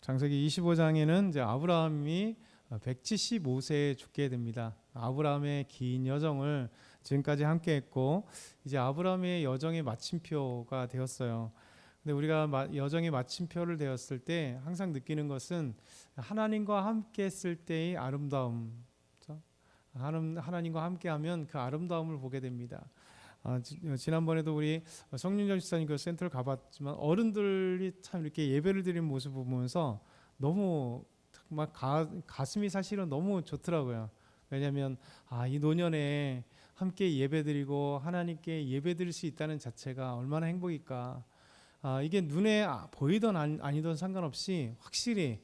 창세기 25장에는 이제 아브라함이 175세에 죽게 됩니다. 아브라함의 긴 여정을 지금까지 함께 했고, 이제 아브라함의 여정의 마침표가 되었어요. 근데 우리가 여정의 마침표를 되었을 때 항상 느끼는 것은 하나님과 함께 했을 때의 아름다움, 그렇죠? 하나님과 함께 하면 그 아름다움을 보게 됩니다. 지난번에도 우리 성윤정 집사님 그 센터를 가봤지만 어른들이 참 이렇게 예배를 드리는 모습을 보면서 너무 막 가슴이 사실은 너무 좋더라고요. 왜냐하면 이 노년에 함께 예배드리고 하나님께 예배드릴 수 있다는 자체가 얼마나 행복일까. 이게 눈에 보이던 아니던 상관없이 확실히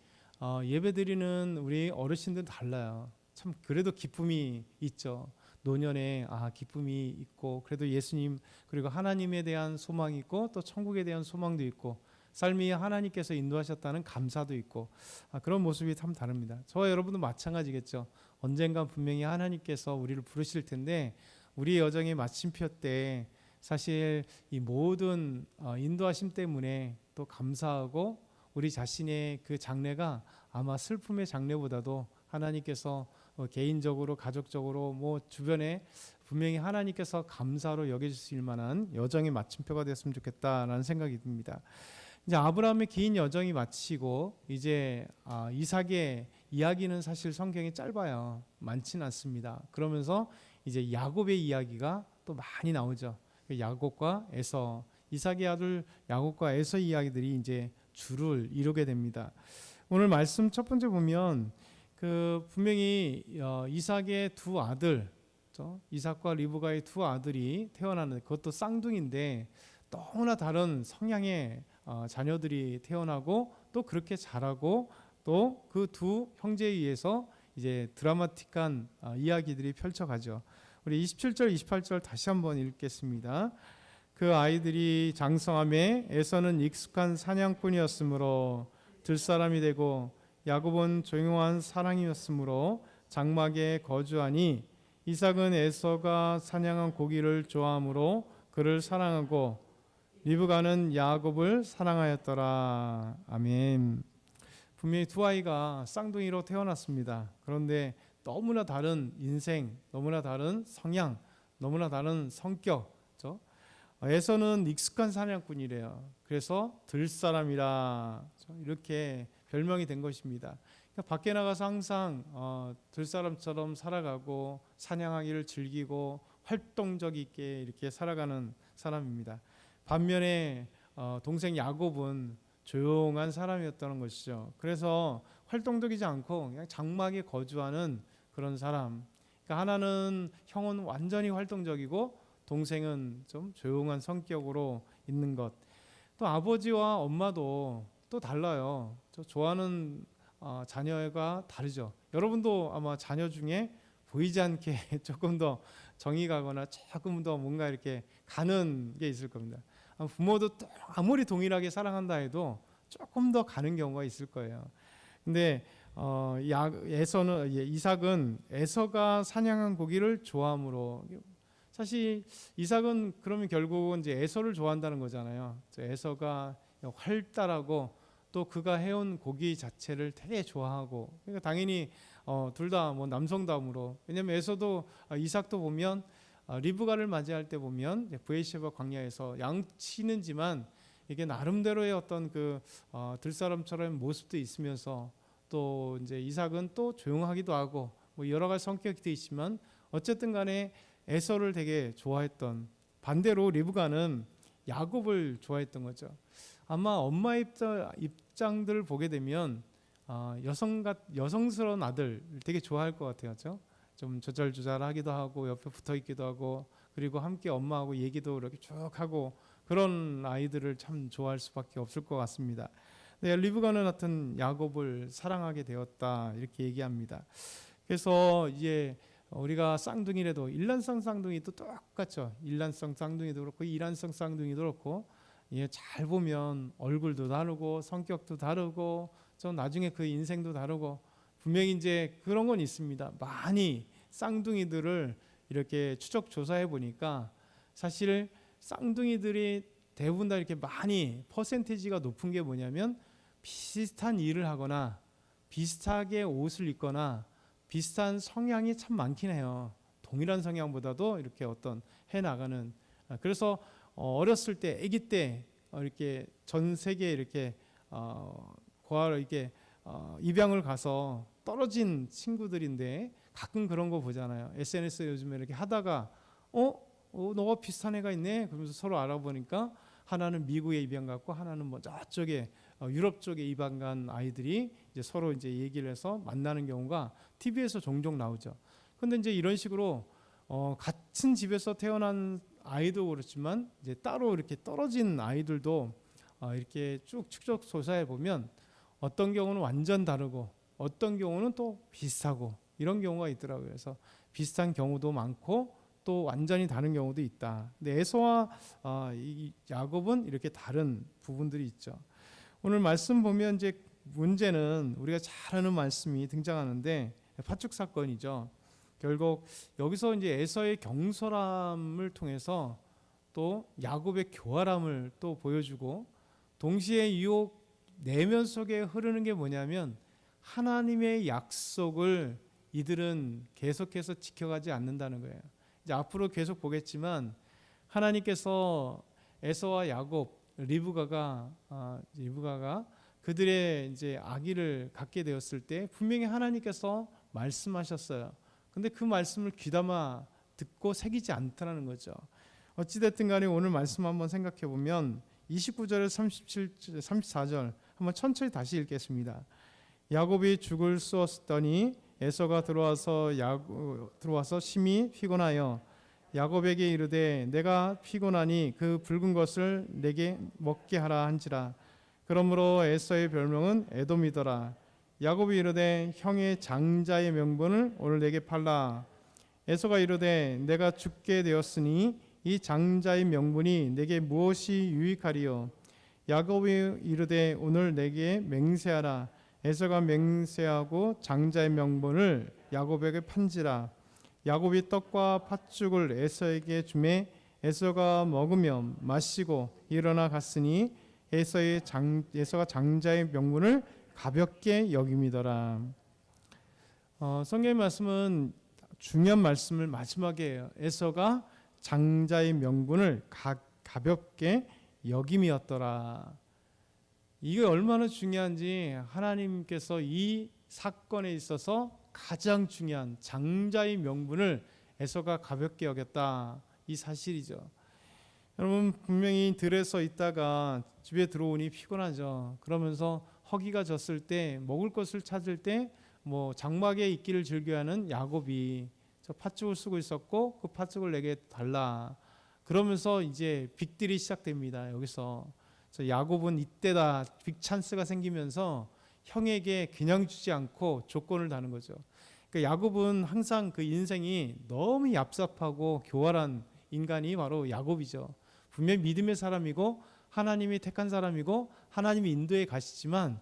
예배드리는 우리 어르신들은 달라요. 참 그래도 기쁨이 있죠. 노년에 기쁨이 있고, 그래도 예수님 그리고 하나님에 대한 소망이 있고, 또 천국에 대한 소망도 있고, 삶이 하나님께서 인도하셨다는 감사도 있고, 그런 모습이 참 다릅니다. 저와 여러분도 마찬가지겠죠. 언젠가 분명히 하나님께서 우리를 부르실 텐데, 우리의 여정의 마침표 때 사실 이 모든 인도하심 때문에 또 감사하고, 우리 자신의 그 장래가 아마 슬픔의 장래보다도 하나님께서 개인적으로 가족적으로 주변에 분명히 하나님께서 감사로 여겨주실 만한 여정의 마침표가 됐으면 좋겠다라는 생각이 듭니다. 이제 아브라함의 긴 여정이 마치고 이제 이삭의 이야기는 사실 성경이 짧아요. 많지는 않습니다. 그러면서 이제 야곱의 이야기가 또 많이 나오죠. 야곱과 에서, 이삭의 아들 야곱과 에서 이야기들이 이제 줄을 이루게 됩니다. 오늘 말씀 첫 번째 보면 분명히 이삭의 두 아들, 이삭과 리브가의 두 아들이 태어나는, 그것도 쌍둥이인데 너무나 다른 성향의 자녀들이 태어나고, 또 그렇게 자라고, 또 그 두 형제에 의해서 이제 드라마틱한 이야기들이 펼쳐가죠. 우리 27절 28절 다시 한번 읽겠습니다. 그 아이들이 장성함에 에서는 익숙한 사냥꾼이었으므로 들사람이 되고, 야곱은 조용한 사랑이었으므로 장막에 거주하니, 이삭은 에서가 사냥한 고기를 좋아하므로 그를 사랑하고, 리브가는 야곱을 사랑하였더라. 아멘. 분명히 두 아이가 쌍둥이로 태어났습니다. 그런데 너무나 다른 인생, 너무나 다른 성향, 너무나 다른 성격. 그렇죠? 에서는 익숙한 사냥꾼이래요. 그래서 들사람이라 이렇게 별명이 된 것입니다. 그러니까 밖에 나가서 항상 들사람처럼 살아가고, 사냥하기를 즐기고 활동적이게 이렇게 살아가는 사람입니다. 반면에 동생 야곱은 조용한 사람이었다는 것이죠. 그래서 활동적이지 않고 그냥 장막에 거주하는 그런 사람. 그러니까 하나는, 형은 완전히 활동적이고 동생은 좀 조용한 성격으로 있는 것. 또 아버지와 엄마도 또 달라요. 좋아하는 자녀가 다르죠. 여러분도 아마 자녀 중에 보이지 않게 조금 더 정이 가거나 조금 더 뭔가 이렇게 가는 게 있을 겁니다. 부모도 또 아무리 동일하게 사랑한다 해도 조금 더 가는 경우가 있을 거예요. 근데 이삭은 에서가 사냥한 고기를 좋아함으로, 사실 이삭은 그러면 결국은 이제 에서를 좋아한다는 거잖아요. 에서가 활달하고, 또 그가 해온 고기 자체를 되게 좋아하고, 그러니까 당연히 둘 다 남성다움으로, 왜냐하면 에서도 이삭도 보면 리브가를 맞이할 때 보면 브에시바 광야에서 양치는지만 이게 나름대로의 어떤 들사람처럼 모습도 있으면서, 또 이제 이삭은 또 조용하기도 하고 여러 가지 성격이 있지만 어쨌든 간에 에서를 되게 좋아했던, 반대로 리브가는 야곱을 좋아했던 거죠. 아마 엄마 입장들을 보게 되면 여성스러운 아들 되게 좋아할 것 같아요. 그렇죠? 좀 조잘조잘하기도 하고 옆에 붙어있기도 하고, 그리고 함께 엄마하고 얘기도 이렇게 쭉 하고, 그런 아이들을 참 좋아할 수밖에 없을 것 같습니다. 네, 리브가는 하여튼 야곱을 사랑하게 되었다 이렇게 얘기합니다. 그래서 이제 우리가 쌍둥이라도 일란성 쌍둥이도 똑같죠. 일란성 쌍둥이도 그렇고 이란성 쌍둥이도 그렇고, 잘 보면 얼굴도 다르고 성격도 다르고 좀 나중에 그 인생도 다르고, 분명히 이제 그런 건 있습니다. 많이 쌍둥이들을 이렇게 추적 조사해 보니까 사실 쌍둥이들이 대부분 다 이렇게 많이 퍼센티지가 높은 게 뭐냐면 비슷한 일을 하거나 비슷하게 옷을 입거나 비슷한 성향이 참 많긴 해요. 동일한 성향보다도 이렇게 어떤 해 나가는. 그래서 어렸을 때, 아기 때 이렇게 전 세계에 이렇게 고아로 이렇게 입양을 가서 떨어진 친구들인데 가끔 그런 거 보잖아요. SNS 요즘에 이렇게 하다가 너가 비슷한 애가 있네. 그러면서 서로 알아보니까 하나는 미국에 입양 갔고 하나는 뭐 저쪽에 유럽 쪽에 입양 간 아이들이 이제 서로 이제 얘기를 해서 만나는 경우가 TV에서 종종 나오죠. 근데 이제 이런 식으로 같은 집에서 태어난 아이도 그렇지만 이제 따로 이렇게 떨어진 아이들도 이렇게 쭉 축적 조사해 보면 어떤 경우는 완전 다르고 어떤 경우는 또 비슷하고 이런 경우가 있더라고요. 그래서 비슷한 경우도 많고 또 완전히 다른 경우도 있다. 근데 에서와 이 야곱은 이렇게 다른 부분들이 있죠. 오늘 말씀 보면 이제 문제는 우리가 잘 아는 말씀이 등장하는데 파축 사건이죠. 결국 여기서 이제 에서의 경솔함을 통해서 또 야곱의 교활함을 또 보여주고 동시에 유혹 내면 속에 흐르는 게 뭐냐면 하나님의 약속을 이들은 계속해서 지켜가지 않는다는 거예요. 이제 앞으로 계속 보겠지만 하나님께서 에서와 야곱, 리브가가 그들의 이제 아기를 갖게 되었을 때 분명히 하나님께서 말씀하셨어요. 근데 그 말씀을 귀담아 듣고 새기지 않더라는 거죠. 어찌됐든 간에 오늘 말씀 한번 생각해 보면 29절에서 37, 34절 한번 천천히 다시 읽겠습니다. 야곱이 죽을 쏘았더니 에서가 들어와서 심히 피곤하여 야곱에게 이르되 내가 피곤하니 그 붉은 것을 내게 먹게 하라 한지라. 그러므로 에서의 별명은 에돔이더라. 야곱이 이르되 형의 장자의 명분을 오늘 내게 팔라. 에서가 이르되 내가 죽게 되었으니 이 장자의 명분이 내게 무엇이 유익하리요. 야곱이 이르되 오늘 내게 맹세하라. 에서가 맹세하고 장자의 명분을 야곱에게 판지라. 야곱이 떡과 팥죽을 에서에게 주매 에서가 먹으며 마시고 일어나 갔으니 에서가 장자의 명분을 가볍게 여김이더라. 성경의 말씀은 중요한 말씀을 마지막에 해요. 에서가 장자의 명분을 가볍게 여김이었더라. 이게 얼마나 중요한지 하나님께서 이 사건에 있어서 가장 중요한 장자의 명분을 에서가 가볍게 여겼다. 이 사실이죠. 여러분 분명히 들에서 있다가 집에 들어오니 피곤하죠. 그러면서 허기가 졌을 때 먹을 것을 찾을 때 뭐 장막에 있기를 즐겨하는 야곱이 저 팥죽을 쓰고 있었고 그 팥죽을 내게 달라. 그러면서 이제 빅딜이 시작됩니다. 여기서 야곱은 이때다 빅 찬스가 생기면서 형에게 그냥 주지 않고 조건을 다는 거죠. 그러니까 야곱은 항상 그 인생이 너무 얍삽하고 교활한 인간이 바로 야곱이죠. 분명히 믿음의 사람이고 하나님이 택한 사람이고 하나님이 인도에 가시지만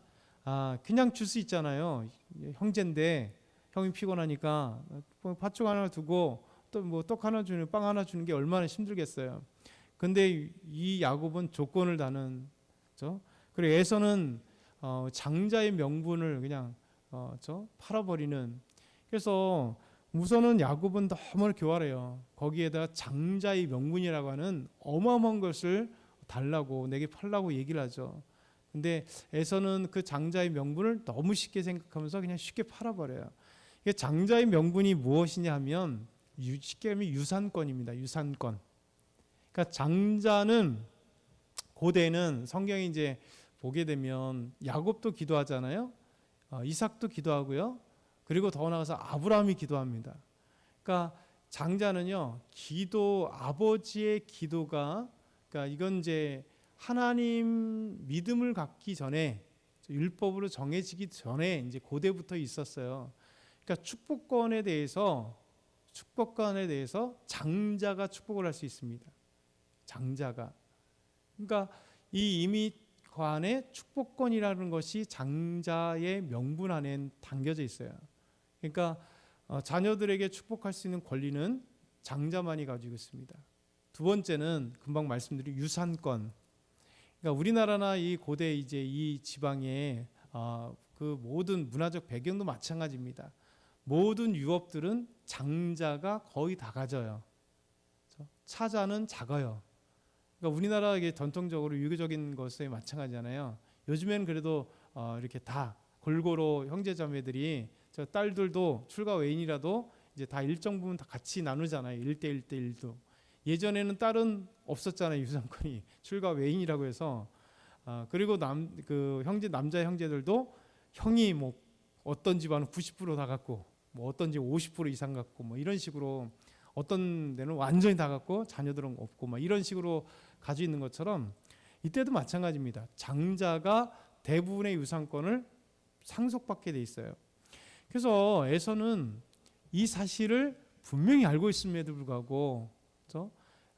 그냥 줄 수 있잖아요. 형제인데 형이 피곤하니까 팥죽 하나 두고 또 뭐 떡 하나 주는 빵 하나 주는 게 얼마나 힘들겠어요. 근데 이 야곱은 조건을 다는 죠. 그리고 에서는 장자의 명분을 그냥 팔아버리는. 그래서 우선은 야곱은 너무 교활해요. 거기에다 장자의 명분이라고 하는 어마어마한 것을 달라고 내게 팔라고 얘기를 하죠. 근데 에서는 그 장자의 명분을 너무 쉽게 생각하면서 그냥 쉽게 팔아버려요. 장자의 명분이 무엇이냐 하면 쉽게 하면 유산권입니다. 유산권. 그러니까 장자는 고대는 성경에 이제 보게 되면 야곱도 기도하잖아요. 이삭도 기도하고요. 그리고 더 나아가서 아브라함이 기도합니다. 그러니까 장자는요, 아버지의 기도가, 그러니까 이건 이제 하나님 믿음을 갖기 전에 율법으로 정해지기 전에 이제 고대부터 있었어요. 그러니까 축복권에 대해서 장자가 축복을 할 수 있습니다. 장자가. 그러니까 이 이민관의 축복권이라는 것이 장자의 명분 안에 담겨져 있어요. 그러니까 자녀들에게 축복할 수 있는 권리는 장자만이 가지고 있습니다. 두 번째는 금방 말씀드린 유산권. 그러니까 우리나라나 이 고대 이제 이 지방의 그 모든 문화적 배경도 마찬가지입니다. 모든 유업들은 장자가 거의 다 가져요. 차자는 작아요. 그러니까 우리나라 이게 전통적으로 유교적인 것에 마찬가지잖아요. 요즘에는 그래도 이렇게 다 골고루 형제자매들이 저 딸들도 출가 외인이라도 이제 다 일정 부분 다 같이 나누잖아요. 1대1 대1도. 예전에는 딸은 없었잖아요. 유산권이 출가 외인이라고 해서 그리고 그 남자 형제들도 형이 뭐 어떤 집안은 90% 다 갖고 뭐 어떤 집 50% 이상 갖고 뭐 이런 식으로 어떤 데는 완전히 다 갖고 자녀들은 없고 막 이런 식으로 가지고 있는 것처럼 이때도 마찬가지입니다. 장자가 대부분의 유산권을 상속받게 돼 있어요. 그래서 에서는 이 사실을 분명히 알고 있음에도 불구하고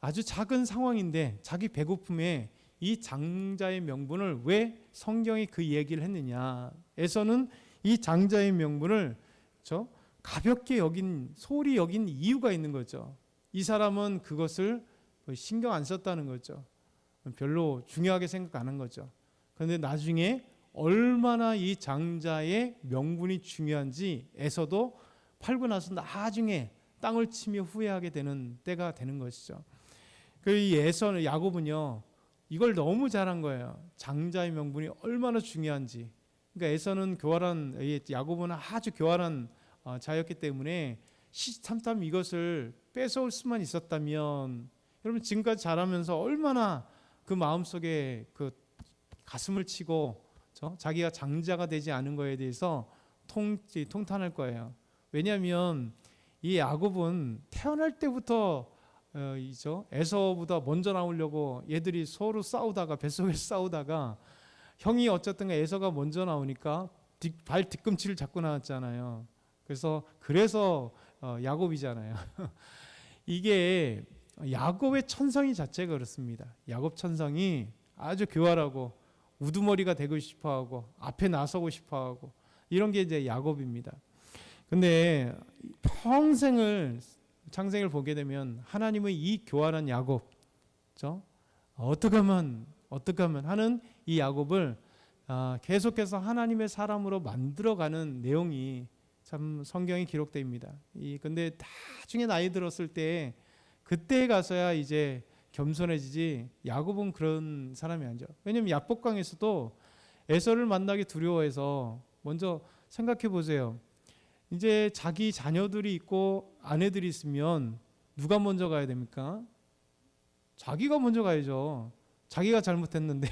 아주 작은 상황인데 자기 배고픔에 이 장자의 명분을 왜 성경이 그 얘기를 했느냐. 에서는 이 장자의 명분을 가볍게 여긴 소홀히 여긴 이유가 있는 거죠. 이 사람은 그것을 신경 안 썼다는 거죠. 별로 중요하게 생각 안 한 거죠. 그런데 나중에 얼마나 이 장자의 명분이 중요한지 에서도 팔고 나서 나중에 땅을 치며 후회하게 되는 때가 되는 것이죠. 이 에서는 야곱은요 이걸 너무 잘한 거예요. 장자의 명분이 얼마나 중요한지. 그러니까 에서는 야곱은 아주 교활한 자였기 때문에 시참참 이것을 뺏어올 수만 있었다면 여러분 지금까지 자라면서 얼마나 그 마음속에 그 가슴을 치고 자기가 장자가 되지 않은 거에 대해서 통탄할 거예요. 왜냐하면 이 야곱은 태어날 때부터 에서보다 먼저 나오려고 얘들이 서로 싸우다가 뱃속에서 싸우다가 형이 어쨌든 에서가 먼저 나오니까 발 뒤꿈치를 잡고 나왔잖아요. 그래서 야곱이잖아요. 이게 야곱의 천성이 자체가 그렇습니다. 야곱 천성이 아주 교활하고 우두머리가 되고 싶어하고 앞에 나서고 싶어하고 이런 게 이제 야곱입니다. 근데 평생을 창생을 보게 되면 하나님의 이 교활한 야곱, 어떻게 하면 하는 이 야곱을 계속해서 하나님의 사람으로 만들어가는 내용이 참 성경에 기록됩니다. 근데 나중에 나이 들었을 때 그때 가서야 이제 겸손해지지 야곱은 그런 사람이 아니죠. 왜냐하면 야복강에서도 에서를 만나기 두려워해서 먼저 생각해 보세요. 이제 자기 자녀들이 있고 아내들이 있으면 누가 먼저 가야 됩니까? 자기가 먼저 가야죠. 자기가 잘못했는데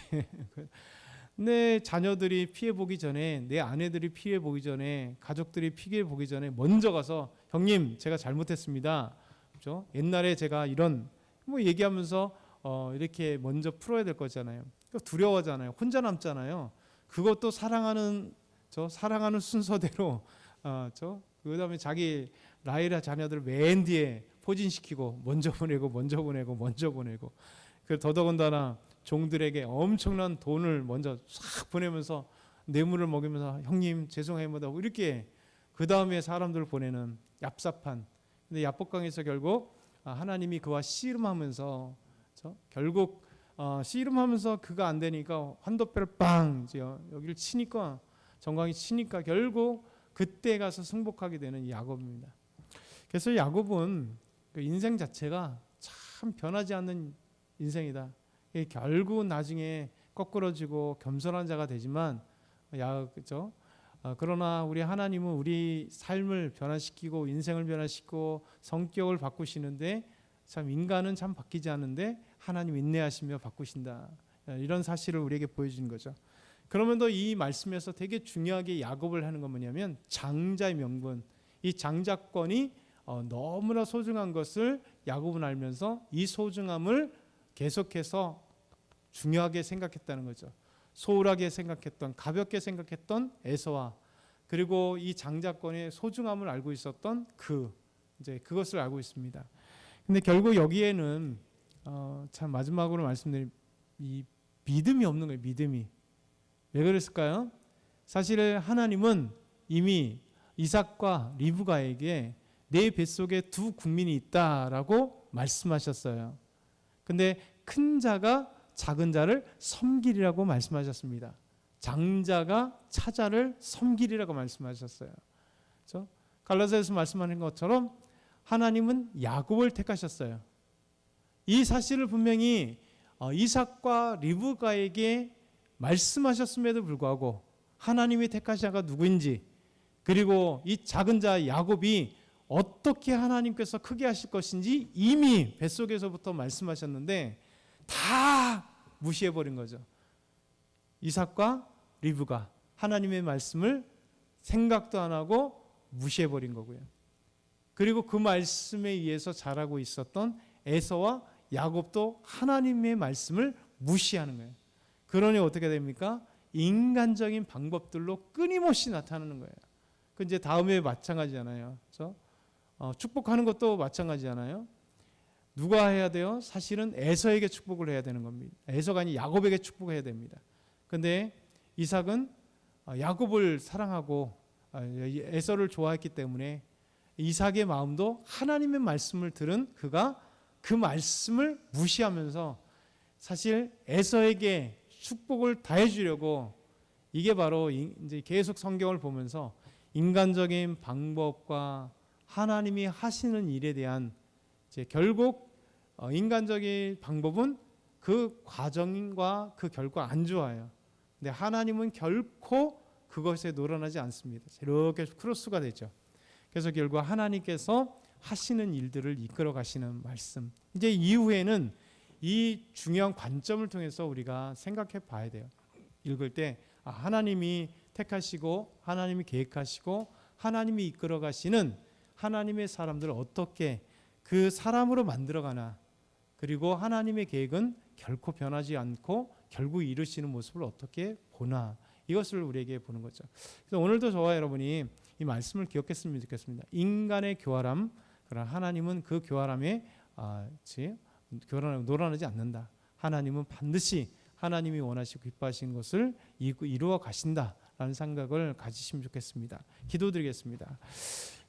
내 자녀들이 피해 보기 전에, 내 아내들이 피해 보기 전에, 가족들이 피해 보기 전에 먼저 가서 형님 제가 잘못했습니다. 그렇죠? 옛날에 제가 이런 얘기하면서 이렇게 먼저 풀어야 될 거잖아요. 두려워하잖아요. 혼자 남잖아요. 그것도 사랑하는 순서대로 그다음에 자기 라헬의 자녀들 맨 뒤에 포진시키고 먼저 보내고 그 더더군다나 종들에게 엄청난 돈을 먼저 싹 보내면서 뇌물을 먹이면서 형님 죄송합니다 이렇게 그 다음에 사람들을 보내는 얍삽한. 근데 야복강에서 결국 하나님이 그와 씨름하면서 결국 씨름하면서 그가 안 되니까 환도뼈를 빵 여기를 치니까 정강이 치니까 결국 그때 가서 승복하게 되는 이 야곱입니다. 그래서 야곱은 그 인생 자체가 참 변하지 않는 인생이다. 결국 나중에 거꾸러지고 겸손한 자가 되지만 그렇죠? 그러나 우리 하나님은 우리 삶을 변화시키고 인생을 변화시키고 성격을 바꾸시는데 참 인간은 참 바뀌지 않는데 하나님 인내하시며 바꾸신다. 이런 사실을 우리에게 보여주는 거죠. 그러면도 이 말씀에서 되게 중요하게 야곱을 하는 건 뭐냐면 장자의 명분, 이 장자권이 너무나 소중한 것을 야곱은 알면서 이 소중함을 계속해서 중요하게 생각했다는 거죠. 소홀하게 생각했던, 가볍게 생각했던 에서와 그리고 이 장자권의 소중함을 알고 있었던 이제 그것을 알고 있습니다. 근데 결국 여기에는 참 마지막으로 말씀드린 이 믿음이 없는 거예요. 믿음이. 왜 그랬을까요? 사실 하나님은 이미 이삭과 리브가에게 내 뱃속에 두 국민이 있다라고 말씀하셨어요. 근데 큰 자가 작은 자를 섬기리라고 말씀하셨습니다. 장자가 차자를 섬기리라고 말씀하셨어요. 그렇죠? 갈라디아서 말씀하는 것처럼 하나님은 야곱을 택하셨어요. 이 사실을 분명히 이삭과 리브가에게 말씀하셨음에도 불구하고 하나님이 택하신 자가 누구인지, 그리고 이 작은 자 야곱이 어떻게 하나님께서 크게 하실 것인지 이미 뱃속에서부터 말씀하셨는데 다 무시해버린 거죠. 이삭과 리브가 하나님의 말씀을 생각도 안 하고 무시해버린 거고요. 그리고 그 말씀에 의해서 자라고 있었던 에서와 야곱도 하나님의 말씀을 무시하는 거예요. 그러니 어떻게 됩니까? 인간적인 방법들로 끊임없이 나타나는 거예요. 그 이제 다음에 마찬가지잖아요. 그렇죠? 축복하는 것도 마찬가지잖아요. 누가 해야 돼요? 사실은 에서에게 축복을 해야 되는 겁니다. 에서가 아니 야곱에게 축복해야 됩니다. 근데 이삭은 야곱을 사랑하고 에서를 좋아했기 때문에 이삭의 마음도 하나님의 말씀을 들은 그가 그 말씀을 무시하면서 사실 에서에게 축복을 다 해주려고, 이게 바로 이제 계속 성경을 보면서 인간적인 방법과 하나님이 하시는 일에 대한 이제 결국 인간적인 방법은 그 과정과 그 결과 안 좋아요. 근데 하나님은 결코 그것에 놀아나지 않습니다. 이렇게 크로스가 되죠. 그래서 결국 하나님께서 하시는 일들을 이끌어 가시는 말씀. 이제 이후에는 이 중요한 관점을 통해서 우리가 생각해 봐야 돼요. 읽을 때 하나님이 택하시고 하나님이 계획하시고 하나님이 이끌어 가시는 하나님의 사람들을 어떻게 그 사람으로 만들어가나, 그리고 하나님의 계획은 결코 변하지 않고 결국 이루시는 모습을 어떻게 보나, 이것을 우리에게 보는 거죠. 그래서 오늘도 저와 여러분이 이 말씀을 기억했으면 좋겠습니다. 인간의 교활함, 그러나 하나님은 그 교활함에 놀아나지 않는다. 하나님은 반드시 하나님이 원하시고 기뻐하신 것을 이루어 가신다라는 생각을 가지시면 좋겠습니다. 기도드리겠습니다.